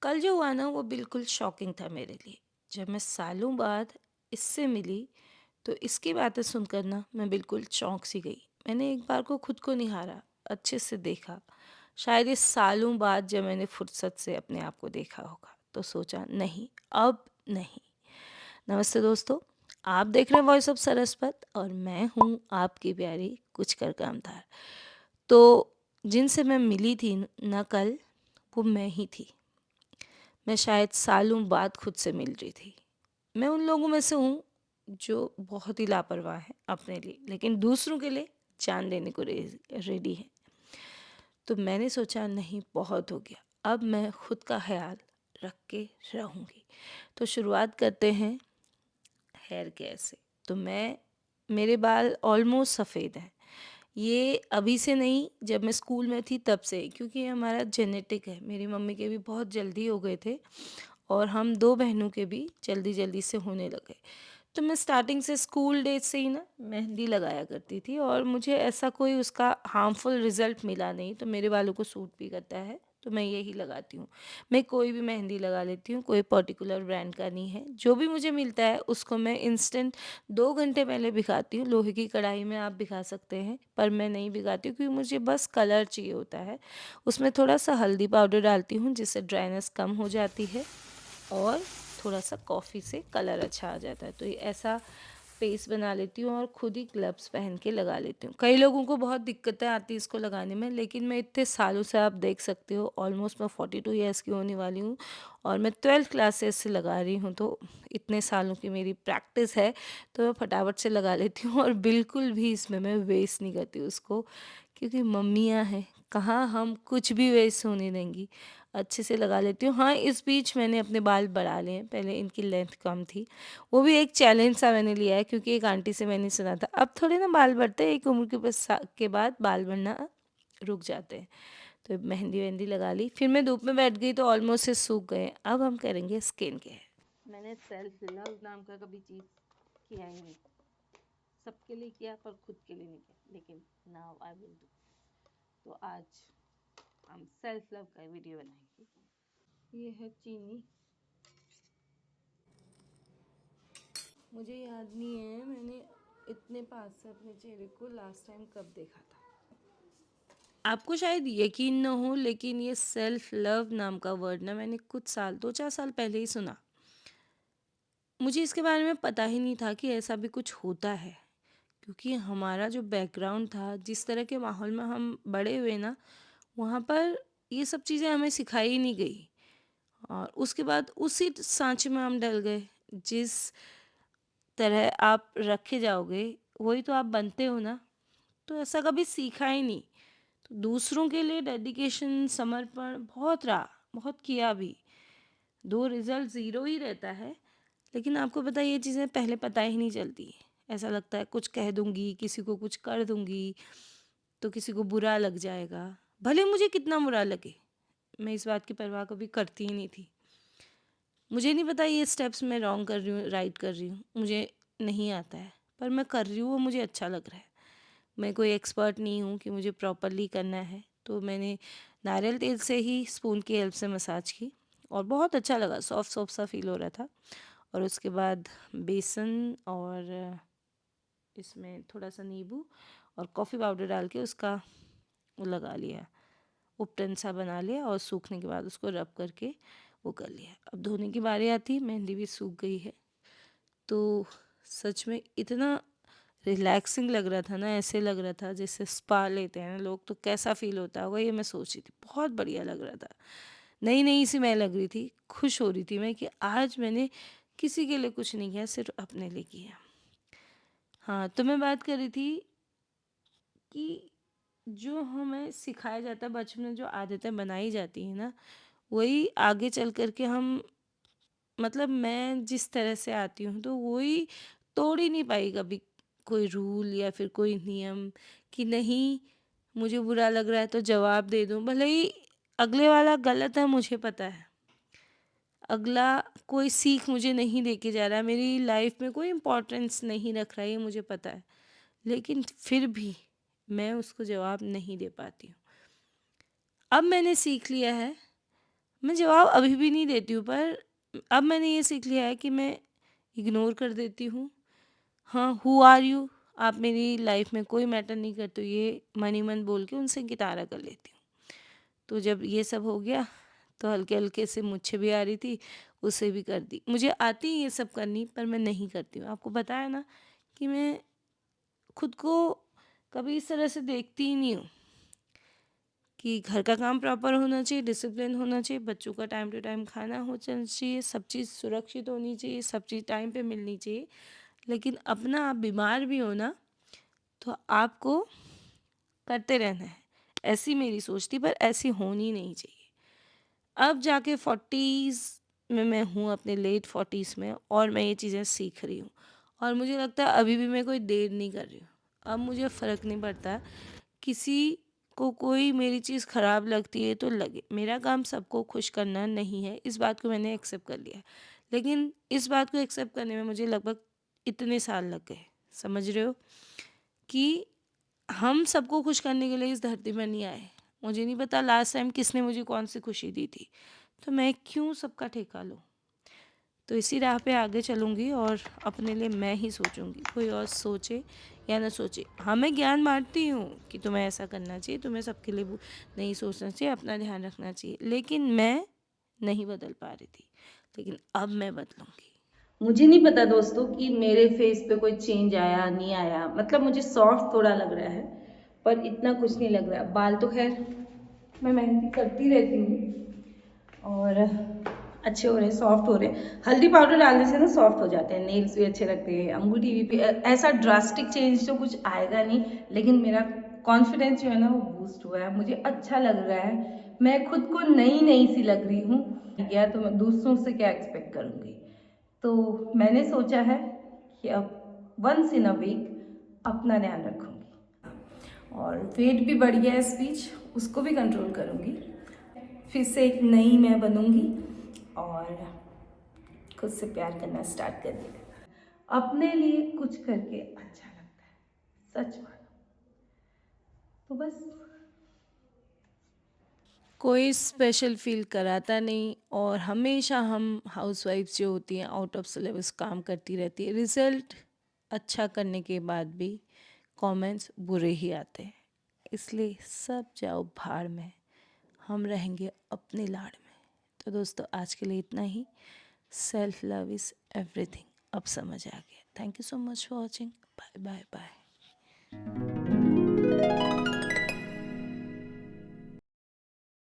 कल जो हुआ ना वो बिल्कुल शॉकिंग था मेरे लिए। जब मैं सालों बाद इससे मिली तो इसकी बातें सुनकर ना मैं बिल्कुल चौंक सी गई। मैंने एक बार को खुद को निहारा, अच्छे से देखा। शायद इस सालों बाद जब मैंने फुर्सत से अपने आप को देखा होगा तो सोचा नहीं, अब नहीं। नमस्ते दोस्तों, आप देख रहे हैं वॉइस ऑफ सरस्वत और मैं हूँ आपकी प्यारी कुछ कर कामदार। तो जिनसे मैं मिली थी न कल, वो मैं ही थी। मैं शायद सालों बाद खुद से मिल रही थी। मैं उन लोगों में से हूँ जो बहुत ही लापरवाह है अपने लिए, लेकिन दूसरों के लिए जान देने को रेडी है। तो मैंने सोचा नहीं, बहुत हो गया, अब मैं खुद का ख्याल रख के रहूँगी। तो शुरुआत करते हैं हेयर केयर से। तो मेरे बाल ऑलमोस्ट सफ़ेद हैं। ये अभी से नहीं, जब मैं स्कूल में थी तब से, क्योंकि ये हमारा जेनेटिक है। मेरी मम्मी के भी बहुत जल्दी हो गए थे और हम 2 बहनों के भी जल्दी-जल्दी से होने लगे। तो मैं स्टार्टिंग से स्कूल डेज से ही ना मेहंदी लगाया करती थी और मुझे ऐसा कोई उसका हार्मफुल रिज़ल्ट मिला नहीं, तो मेरे बालों को सूट भी करता है, तो मैं यही लगाती हूँ। मैं कोई भी मेहंदी लगा लेती हूँ, कोई पर्टिकुलर ब्रांड का नहीं है। जो भी मुझे मिलता है उसको मैं इंस्टेंट 2 घंटे पहले भिगाती हूँ। लोहे की कढ़ाई में आप भिगा सकते हैं, पर मैं नहीं भिगाती हूँ क्योंकि मुझे बस कलर चाहिए होता है। उसमें थोड़ा-सा हल्दी पाउडर डालती हूँ जिससे ड्राइनेस कम हो जाती है और थोड़ा-सा कॉफ़ी से कलर अच्छा आ जाता है। तो ये ऐसा पेस्ट बना लेती हूँ और खुद ही ग्लव्स पहन के लगा लेती हूँ। कई लोगों को बहुत दिक्कतें आती हैं इसको लगाने में, लेकिन मैं इतने सालों से, आप देख सकते हो, ऑलमोस्ट मैं 42 ईयर्स की होने वाली हूँ और मैं 12th क्लासेस से लगा रही हूँ, तो इतने सालों की मेरी प्रैक्टिस है, तो मैं फटाफट से लगा लेती हूँ और बिल्कुल भी इसमें मैं वेस्ट नहीं करती उसको, क्योंकि मम्मियाँ हैं, कहाँ हम कुछ भी वेस्ट होने देंगी। अच्छे से लगा लेती हूँ। हाँ, इस बीच मैंने अपने बाल बढ़ा लिए हैं, पहले इनकी लेंथ कम थी। वो भी एक चैलेंज सा मैंने लिया है, क्योंकि एक आंटी से मैंने सुना था अब थोड़े ना बाल बढ़ते हैं, एक उम्र के बाद बाल बढ़ना रुक जाते हैं। तो मेहंदी वेहंदी लगा ली, फिर मैं धूप में बैठ गई तो ऑलमोस्ट से सूख गए। अब हम करेंगे स्किन केयर। मैंने सेल्फ लव नाम का कभी चीज़ किया ही नहीं। सबके लिए किया पर खुद के लिए नहीं किया, लेकिन नाउ आई विल डू। तो आज हम सेल्फ लव का वीडियो बनाएंगे। ये है चीनी। मुझे याद नहीं है मैंने इतने पास से अपने चेहरे को लास्ट टाइम कब देखा था। आपको शायद यकीन न हो, लेकिन ये सेल्फ लव नाम का वर्ड ना मैंने कुछ साल, 2-4 साल पहले ही सुना। मुझे इसके बारे में पता ही नहीं था कि ऐसा भी कुछ होता है, क्योंकि हमारा जो बैकग्राउंड था, जिस तरह के माहौल में हम बड़े हुए ना, वहाँ पर ये सब चीज़ें हमें सिखाई ही नहीं गई और उसके बाद उसी सांचे में हम डल गए। जिस तरह आप रखे जाओगे वही तो आप बनते हो ना, तो ऐसा कभी सीखा ही नहीं। तो दूसरों के लिए डेडिकेशन, समर्पण बहुत रहा, बहुत किया भी। दो रिजल्ट ज़ीरो ही रहता है, लेकिन आपको पता है ये चीज़ें पहले पता ही नहीं चलती। ऐसा लगता है कुछ कह दूंगी, किसी को कुछ कर दूंगी तो किसी को बुरा लग जाएगा, भले मुझे कितना बुरा लगे। मैं इस बात की परवाह कभी करती ही नहीं थी। मुझे नहीं पता ये स्टेप्स मैं रॉन्ग कर रही हूँ, राइट कर रही हूँ, मुझे नहीं आता है, पर मैं कर रही हूँ, वो मुझे अच्छा लग रहा है। मैं कोई एक्सपर्ट नहीं हूँ कि मुझे प्रॉपरली करना है, तो मैंने नारियल तेल से ही स्पून की हेल्प से मसाज की और बहुत अच्छा लगा, सॉफ्ट सॉफ्ट सा फील हो रहा था। और उसके बाद बेसन और इसमें थोड़ा सा नींबू और कॉफ़ी पाउडर डाल के उसका वो लगा लिया, उपटन सा बना लिया और सूखने के बाद उसको रब करके वो कर लिया। अब धोने की बारी आती, मेहंदी भी सूख गई है, तो सच में इतना रिलैक्सिंग लग रहा था ना, ऐसे लग रहा था जैसे स्पा लेते हैं ना लोग, तो कैसा फील होता होगा ये मैं सोच रही थी। बहुत बढ़िया लग रहा था, नई नई सी मैं लग रही थी, खुश हो रही थी मैं कि आज मैंने किसी के लिए कुछ नहीं किया, सिर्फ अपने लिए किया। हाँ, तो मैं बात कर रही थी कि जो हमें सिखाया जाता है बचपन में, जो आदतें बनाई जाती हैं ना, वही आगे चल कर के हम, मतलब मैं जिस तरह से आती हूँ तो वही तोड़ ही नहीं पाई कभी, कोई रूल या फिर कोई नियम कि नहीं मुझे बुरा लग रहा है तो जवाब दे दूँ, भले ही अगले वाला गलत है, मुझे पता है। अगला कोई सीख मुझे नहीं दे के जा रहा है, मेरी लाइफ में कोई इम्पोर्टेंस नहीं रख रहा है, ये मुझे पता है, लेकिन फिर भी मैं उसको जवाब नहीं दे पाती हूँ। अब मैंने सीख लिया है, मैं जवाब अभी भी नहीं देती हूँ, पर अब मैंने ये सीख लिया है कि मैं इग्नोर कर देती हूँ। हाँ, हू आर यू? आप मेरी लाइफ में कोई मैटर नहीं करते हो, ये मन ही मन बोल के उनसे किनारा कर लेती हूँ। तो जब ये सब हो गया तो हल्के-हल्के से मुझसे भी आ रही थी, उसे भी कर दी। मुझे आती है ये सब करनी, पर मैं नहीं करती हूँ। आपको पता है ना कि मैं खुद को कभी इस तरह से देखती ही नहीं हूँ कि घर का काम प्रॉपर होना चाहिए, डिसिप्लिन होना चाहिए, बच्चों का टाइम टू टाइम खाना हो जाना चाहिए, सब चीज़ सुरक्षित होनी चाहिए, सब चीज़ टाइम पे मिलनी चाहिए। लेकिन अपना आप बीमार भी हो ना, तो आपको करते रहना है। ऐसी मेरी सोच थी, पर ऐसी होनी नहीं चाहिए। अब जाके 40s में मैं हूँ, अपने लेट 40s में, और मैं ये चीज़ें सीख रही हूँ और मुझे लगता है अभी भी मैं कोई देर नहीं कर रही हूँ। अब मुझे फ़र्क नहीं पड़ता किसी को कोई मेरी चीज़ ख़राब लगती है तो लगे। मेरा काम सबको खुश करना नहीं है, इस बात को मैंने एक्सेप्ट कर लिया है। लेकिन इस बात को एक्सेप्ट करने में मुझे लगभग इतने साल लग गए। समझ रहे हो कि हम सबको खुश करने के लिए इस धरती पर नहीं आए। मुझे नहीं पता लास्ट टाइम किसने मुझे कौन सी खुशी दी थी, तो मैं क्यों सबका ठेका लूँ। तो इसी राह पे आगे चलूँगी और अपने लिए मैं ही सोचूँगी, कोई और सोचे या ना सोचे। हाँ, मैं ज्ञान बांटती हूँ कि तुम्हें ऐसा करना चाहिए, तुम्हें सबके लिए नहीं सोचना चाहिए, अपना ध्यान रखना चाहिए, लेकिन मैं नहीं बदल पा रही थी। लेकिन अब मैं बदलूँगी। मुझे नहीं पता दोस्तों कि मेरे फेस पे कोई चेंज आया नहीं आया, मतलब मुझे सॉफ्ट थोड़ा लग रहा है, पर इतना कुछ नहीं लग रहा। बाल तो खैर मैं मेहंदी करती रहती हूँ और अच्छे हो रहे, सॉफ्ट हो रहे। हल्दी पाउडर डालने से ना सॉफ्ट हो जाते हैं, नेल्स भी अच्छे लगते हैं। अंगूठी भी ऐसा ड्रास्टिक चेंज तो कुछ आएगा नहीं, लेकिन मेरा कॉन्फिडेंस जो है ना वो बूस्ट हुआ है, मुझे अच्छा लग रहा है। मैं खुद को नई नई सी लग रही हूँ। गया तो मैं दूसरों से क्या एक्सपेक्ट करूँगी। तो मैंने सोचा है कि अब वंस इन अ वीक अपना ध्यान रखूँगी और वेट भी बढ़ गया इस बीच, उसको भी कंट्रोल करूँगी। फिर से एक नई मैं बनूँगी और खुद से प्यार करना स्टार्ट कर दिया। अपने लिए कुछ करके अच्छा लगता है, सच मानो। तो बस कोई स्पेशल फील कराता नहीं, और हमेशा हम हाउसवाइफ्स जो होती हैं आउट ऑफ सिलेबस काम करती रहती है, रिज़ल्ट अच्छा करने के बाद भी कमेंट्स बुरे ही आते हैं। इसलिए सब जाओ भाड़ में, हम रहेंगे अपनी लाड़ में। तो दोस्तों, आज के लिए इतना ही। सेल्फ लव इज़ एवरीथिंग, अब समझ आ गया। Thank you so much for watching. Bye bye bye.